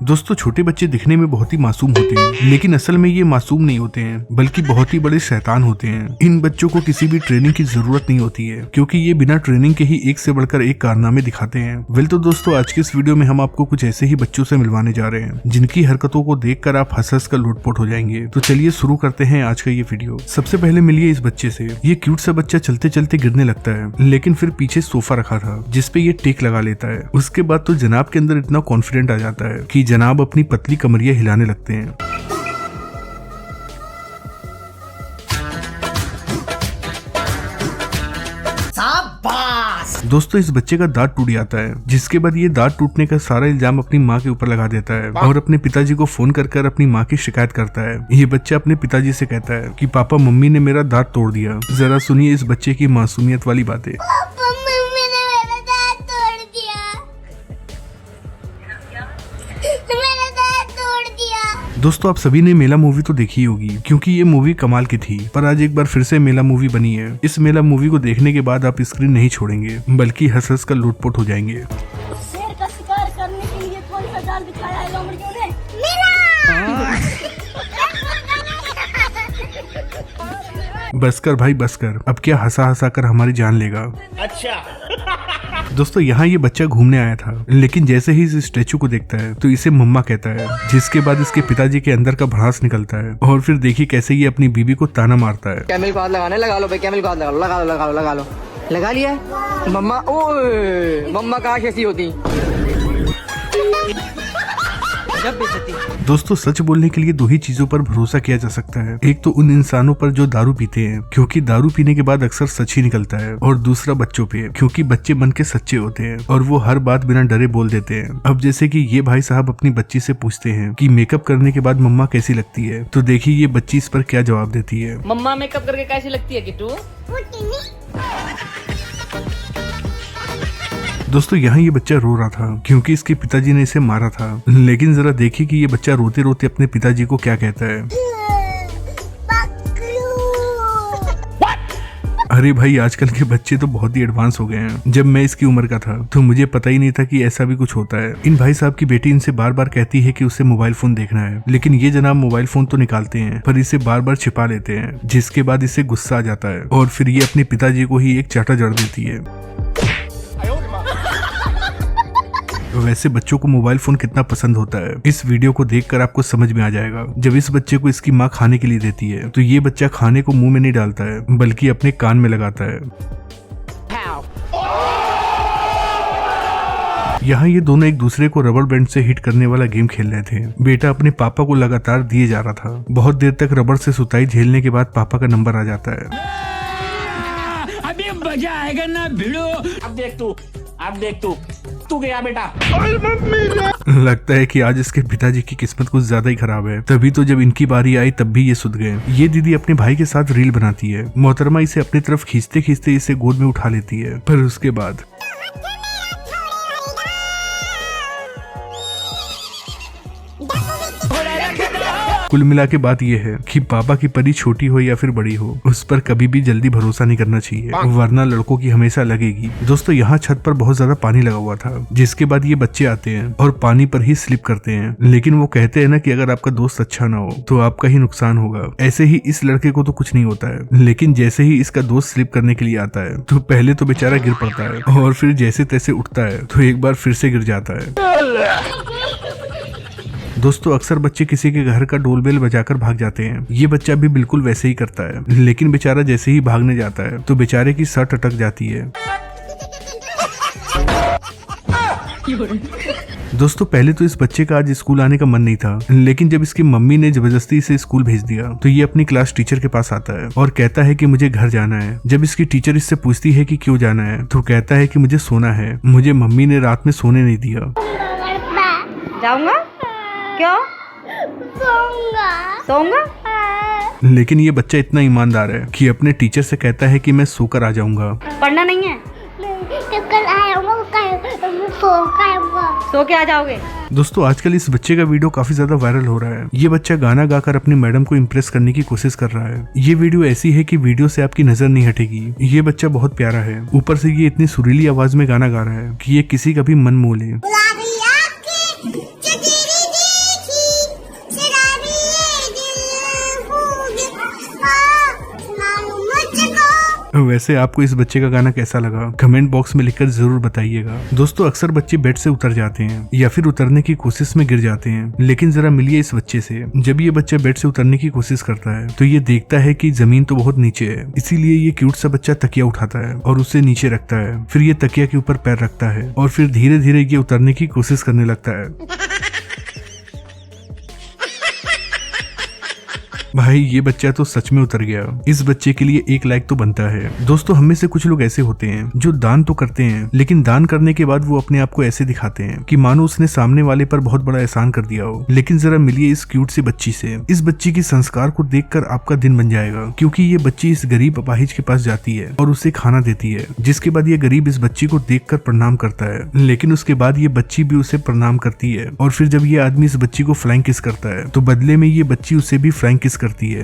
दोस्तों छोटे बच्चे दिखने में बहुत ही मासूम होते हैं, लेकिन असल में ये मासूम नहीं होते हैं बल्कि बहुत ही बड़े शैतान होते हैं। इन बच्चों को किसी भी ट्रेनिंग की जरूरत नहीं होती है, क्योंकि ये बिना ट्रेनिंग के ही एक से बढ़कर एक कारनामे दिखाते हैं। वेल तो दोस्तों आज के इस वीडियो में हम आपको कुछ ऐसे ही बच्चों से मिलवाने जा रहे हैं जिनकी हरकतों को देखकर आप हंस कर लुटपुट हो जाएंगे। तो चलिए शुरू करते हैं आज का ये वीडियो। सबसे पहले मिलिए इस बच्चे से। ये क्यूट सा बच्चा चलते चलते गिरने लगता है, लेकिन फिर पीछे सोफा रखा था जिसपे ये टेक लगा लेता है। उसके बाद तो जनाब के अंदर इतना कॉन्फिडेंट आ जाता है कि जनाब अपनी पतली कमरिया हिलाने लगते हैं। दोस्तों इस बच्चे का दांत टूट जाता है, जिसके बाद ये दांत टूटने का सारा इल्जाम अपनी माँ के ऊपर लगा देता है और अपने पिताजी को फोन कर अपनी माँ की शिकायत करता है। ये बच्चा अपने पिताजी से कहता है कि पापा मम्मी ने मेरा दांत तोड़ दिया। जरा सुनिए इस बच्चे की मासूमियत वाली बातें। दोस्तों आप सभी ने मेला मूवी तो देखी होगी, क्योंकि ये मूवी कमाल की थी। पर आज एक बार फिर से मेला मूवी बनी है। इस मेला मूवी को देखने के बाद आप स्क्रीन नहीं छोड़ेंगे, बल्कि हंस कर लुटपुट हो जाएंगे। शेर का शिकार करने के लिए कौन सा जाल बिछाया है लोमड़ियों ने? बस कर भाई बस कर, अब क्या हंसा हंसा कर हमारी जान लेगा। अच्छा दोस्तों यहाँ ये बच्चा घूमने आया था, लेकिन जैसे ही इस स्टेचू को देखता है तो इसे मम्मा कहता है, जिसके बाद इसके पिताजी के अंदर का भड़ास निकलता है और फिर देखिए कैसे ये अपनी बीबी को ताना मारता है। कैमल को हाथ लगाने लगा लो भाई, कैमल को हाथ लगा लो, लगा लो लगा लो लगा लो, लगा लिया मम्मा। ओए मम्मा कहाँ कैसी होती। दोस्तों सच बोलने के लिए दो ही चीजों पर भरोसा किया जा सकता है। एक तो उन इंसानों पर जो दारू पीते हैं, क्योंकि दारू पीने के बाद अक्सर सच ही निकलता है, और दूसरा बच्चों पे, क्योंकि बच्चे मन के सच्चे होते हैं और वो हर बात बिना डरे बोल देते हैं। अब जैसे कि ये भाई साहब अपनी बच्ची से पूछते हैं कि मेकअप करने के बाद मम्मा कैसी लगती है, तो देखिए ये बच्ची इस पर क्या जवाब देती है। मम्मा मेकअप करके कैसी लगती है किट्टू? दोस्तों यहाँ ये बच्चा रो रहा था क्योंकि इसके पिताजी ने इसे मारा था, लेकिन जरा देखिए कि ये बच्चा रोते रोते अपने पिताजी को क्या कहता है। अरे भाई आजकल के बच्चे तो बहुत ही एडवांस हो गए हैं। जब मैं इसकी उम्र का था तो मुझे पता ही नहीं था कि ऐसा भी कुछ होता है। इन भाई साहब की बेटी इनसे बार बार कहती है कि उसे मोबाइल फोन देखना है, लेकिन ये जनाब मोबाइल फोन तो निकालते हैं पर इसे बार बार छिपा लेते हैं, जिसके बाद इसे गुस्सा आ जाता है और फिर ये अपने पिताजी को ही एक चाटा जड़ देती है। वैसे बच्चों को मोबाइल फोन कितना पसंद होता है, इस वीडियो को देखकर आपको समझ में आ जाएगा। जब इस बच्चे को इसकी माँ खाने के लिए देती है तो ये बच्चा खाने को मुंह में नहीं डालता है, बल्कि अपने कान में लगाता है। यहाँ ये दोनों एक दूसरे को रबर बैंड से हिट करने वाला गेम खेल रहे थे। बेटा अपने पापा को लगातार दिए जा रहा था। बहुत देर तक रबर से सुताई झेलने के बाद पापा का नंबर आ जाता है। अभी मजा आएगा ना भिड़ो। अब देख तू गया बेटा। लगता है कि आज इसके पिताजी की किस्मत कुछ ज्यादा ही खराब है। तभी तो जब इनकी बारी आई तब भी ये सुध गए। ये दीदी अपने भाई के साथ रील बनाती है। मोहतरमा इसे अपनी तरफ खींचते खींचते इसे गोद में उठा लेती है, पर उसके बाद कुल मिला के बात यह है कि पापा की परी छोटी हो या फिर बड़ी हो, उस पर कभी भी जल्दी भरोसा नहीं करना चाहिए, वरना लड़कों की हमेशा लगेगी। दोस्तों यहाँ छत पर बहुत ज्यादा पानी लगा हुआ था, जिसके बाद ये बच्चे आते हैं और पानी पर ही स्लिप करते हैं, लेकिन वो कहते हैं ना कि अगर आपका दोस्त अच्छा ना हो तो आपका ही नुकसान होगा। ऐसे ही इस लड़के को तो कुछ नहीं होता है, लेकिन जैसे ही इसका दोस्त स्लिप करने के लिए आता है तो पहले तो बेचारा गिर पड़ता है और फिर जैसे तैसे उठता है तो एक बार फिर से गिर जाता है। दोस्तों अक्सर बच्चे किसी के घर का डोल बेल बजाकर भाग जाते हैं। ये बच्चा भी बिल्कुल वैसे ही करता है, लेकिन बेचारा जैसे ही भागने जाता है तो बेचारे की शर्ट अटक जाती है। दोस्तों पहले तो इस बच्चे का आज स्कूल आने का मन नहीं था, लेकिन जब इसकी मम्मी ने जबरदस्ती इसे स्कूल भेज दिया तो ये अपनी क्लास टीचर के पास आता है और कहता है कि मुझे घर जाना है। जब इसकी टीचर इससे पूछती है कि क्यों जाना है तो कहता है कि मुझे सोना है, मुझे मम्मी ने रात में सोने नहीं दिया। जाऊंगा क्यों? सोऊंगा। लेकिन ये बच्चा इतना ईमानदार है कि अपने टीचर से कहता है कि मैं सोकर आ जाऊंगा। पढ़ना नहीं है? सो के आ जाओगे। दोस्तों आजकल इस बच्चे का वीडियो काफी ज्यादा वायरल हो रहा है। ये बच्चा गाना गाकर अपनी मैडम को इम्प्रेस करने की कोशिश कर रहा है। ये वीडियो ऐसी है कि वीडियो से आपकी नजर नहीं हटेगी। ये बच्चा बहुत प्यारा है, ऊपर से ये इतनी सुरीली आवाज में गाना गा रहा है कि ये किसी का भी मन मोह ले। वैसे आपको इस बच्चे का गाना कैसा लगा कमेंट बॉक्स में लिखकर जरूर बताइएगा। दोस्तों अक्सर बच्चे बेड से उतर जाते हैं या फिर उतरने की कोशिश में गिर जाते हैं, लेकिन जरा मिलिए इस बच्चे से। जब ये बच्चा बेड से उतरने की कोशिश करता है तो ये देखता है कि जमीन तो बहुत नीचे है, इसीलिए ये क्यूट सा बच्चा तकिया उठाता है और उसे नीचे रखता है। फिर ये तकिया के ऊपर पैर रखता है और फिर धीरे धीरे ये उतरने की कोशिश करने लगता है। भाई ये बच्चा तो सच में उतर गया। इस बच्चे के लिए 1 लाइक तो बनता है। दोस्तों हम में से कुछ लोग ऐसे होते हैं जो दान तो करते हैं, लेकिन दान करने के बाद वो अपने आप को ऐसे दिखाते हैं कि मानो उसने सामने वाले पर बहुत बड़ा एहसान कर दिया हो। लेकिन जरा मिलिए इस क्यूट सी बच्ची से। इस बच्ची की संस्कार को देखकर आपका दिन बन जाएगा, क्योंकि ये बच्ची इस गरीब अपाहिज के पास जाती है और उसे खाना देती है, जिसके बाद ये गरीब इस बच्ची को देखकर प्रणाम करता है। लेकिन उसके बाद ये बच्ची भी उसे प्रणाम करती है और फिर जब ये आदमी इस बच्ची को फ्लाइंग किस करता है तो बदले में ये बच्ची उसे भी फ्लाइंग किस करती है।